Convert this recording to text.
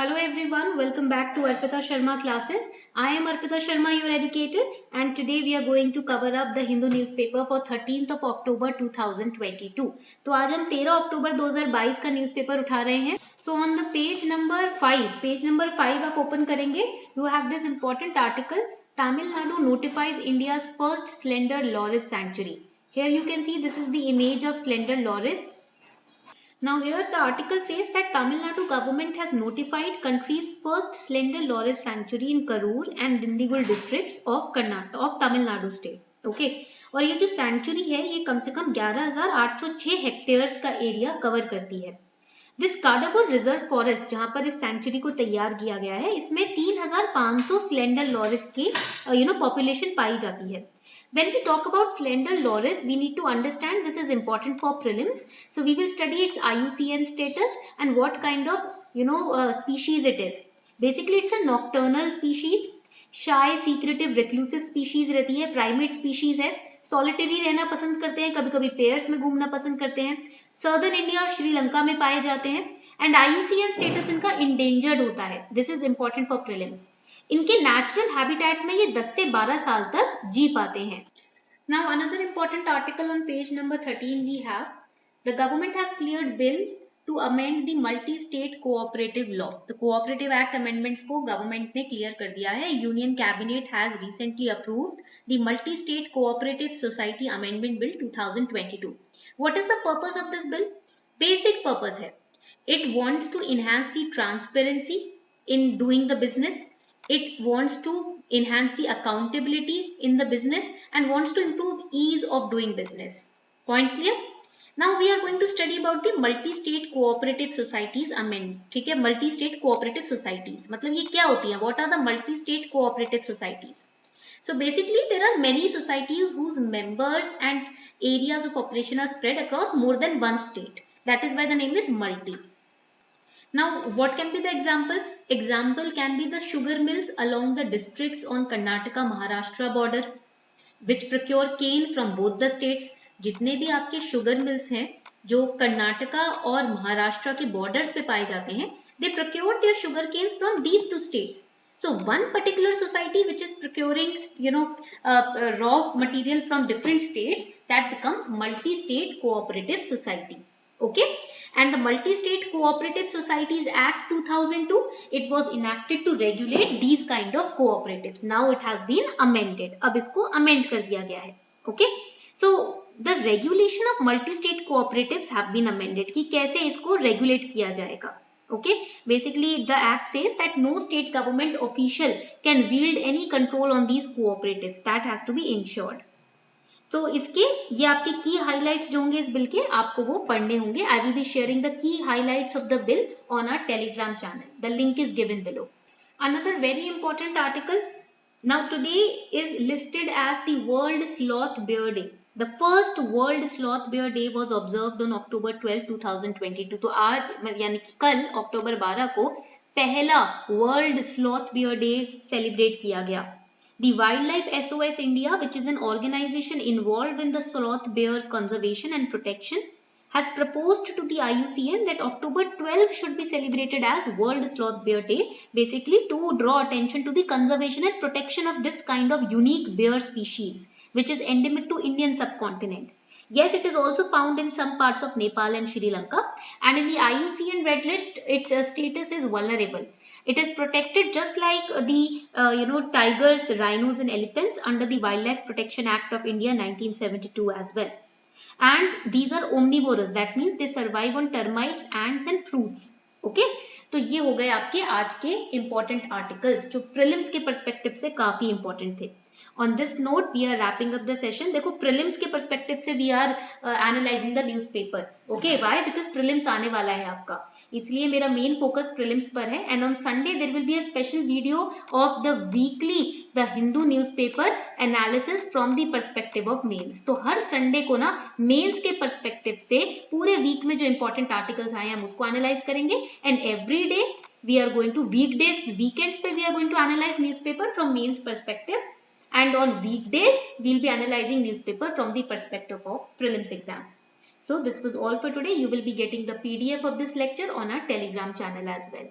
Hello everyone, welcome back to Arpita Sharma classes. I am Arpita Sharma, your educator, and today we are going to cover up the Hindu newspaper for 13th of October 2022. तो आज हम 13 अक्टूबर 2022 का newspaper उठा रहे हैं. So on the page number 5 आप open करेंगे. You have this important article. Tamil Nadu notifies India's first slender loris sanctuary. Here you can see this is the image of slender loris. Now here the article says that Tamil Nadu government has notified country's first slender loris sanctuary in Karur and Dindigul districts of Tamil Nadu state. Okay. और ये जो sanctuary है ये कम से कम 11,806 hectares का area cover करती है. This काडागोर reserve forest जहां पर इस सेंचुरी को तैयार किया गया है इसमें 3,500 स्लेंडर लॉरिस की पॉपुलेशन पाई जाती है. When we talk about slender loris, we need to understand this is important for prelims. So we will study its IUCN status and what kind of species it is. Basically, it's a nocturnal species, shy, secretive, reclusive species रहती है, primate species है, solitary रहना पसंद करते हैं, कभी-कभी pairs में घूमना पसंद करते हैं, Southern India और श्रीलंका में पाए जाते हैं, and IUCN status इनका endangered होता है. This is important for prelims. इनके नेचुरल हैबिटेट में ये 10 से 12 साल तक जी पाते हैं. Now another important article on page number 13 we have the government has cleared bills to amend the multi-state cooperative law. The Cooperative Act amendments को government ने clear कर दिया है. Union Cabinet has recently approved the Multi-State Cooperative Society Amendment Bill 2022. What is the purpose of this bill? Basic purpose है. It wants to enhance the transparency in doing the business. It wants to enhance the accountability in the business and wants to improve ease of doing business. Point clear? Now we are going to study about the multi-state cooperative societies amendment. ठीक है, multi-state cooperative societies. मतलब ये क्या होती हैं? What are the multi-state cooperative societies? So basically there are many societies whose members and areas of operation are spread across more than one state. That is why the name is multi. Now, what can be the example? Example can be the sugar mills along the districts on Karnataka-Maharashtra border, which procure cane from both the states. जितने भी आपके sugar mills हैं, जो कर्नाटका और महाराष्ट्र के borders पे पाए जाते हैं, they procure their sugar canes from these two states. So one particular society which is procuring, raw material from different states, that becomes multi-state cooperative society. Okay. And the Multi-State Cooperative Societies Act 2002, it was enacted to regulate these kind of cooperatives. Now it has been amended. अब इसको amend कर दिया गया है. Okay. So the regulation of multi-state cooperatives have been amended कि कैसे इसको regulate किया जाएगा. Okay. Basically the act says that no state government official can wield any control on these cooperatives. That has to be ensured. तो इसके ये आपके की हाइलाइट्स जो होंगे इस बिल के आपको वो पढ़ने होंगे. I will be sharing the key highlights of the bill on our Telegram channel. The link is given below. Another very important article. Now today is listed as the world sloth bear day. The first world sloth bear day was observed on October 12, 2022. तो आज यानी कि कल अक्टूबर 12 को पहला world sloth bear day celebrate किया गया. The Wildlife SOS India, which is an organization involved in the sloth bear conservation and protection, has proposed to the IUCN that October 12 should be celebrated as World Sloth Bear Day, basically to draw attention to the conservation and protection of this kind of unique bear species, which is endemic to Indian subcontinent. Yes, it is also found in some parts of Nepal and Sri Lanka, and in the IUCN Red List, its status is vulnerable. It is protected just like the tigers, rhinos and elephants under the Wildlife Protection Act of India 1972 as well. And these are omnivorous. That means they survive on termites, ants and fruits. Okay? तो ये हो गए आपके आज के important articles जो prelims के perspective से काफी important थे. On this note, we are wrapping up the session. देखो prelims के perspective से we are analyzing the newspaper. Okay, why? Because prelims आने वाला है आपका. इसलिए मेरा main focus prelims पर है. And on Sunday there will be a special video of the weekly the Hindu newspaper analysis from the perspective of mains. तो हर Sunday को ना mains के perspective से पूरे week में जो important articles आए हैं हम उसको analyze करेंगे. And every day we are going to weekends पे we are going to analyze newspaper from mains perspective. And on weekdays, we'll be analyzing newspaper from the perspective of prelims exam. So this was all for today. You will be getting the PDF of this lecture on our Telegram channel as well.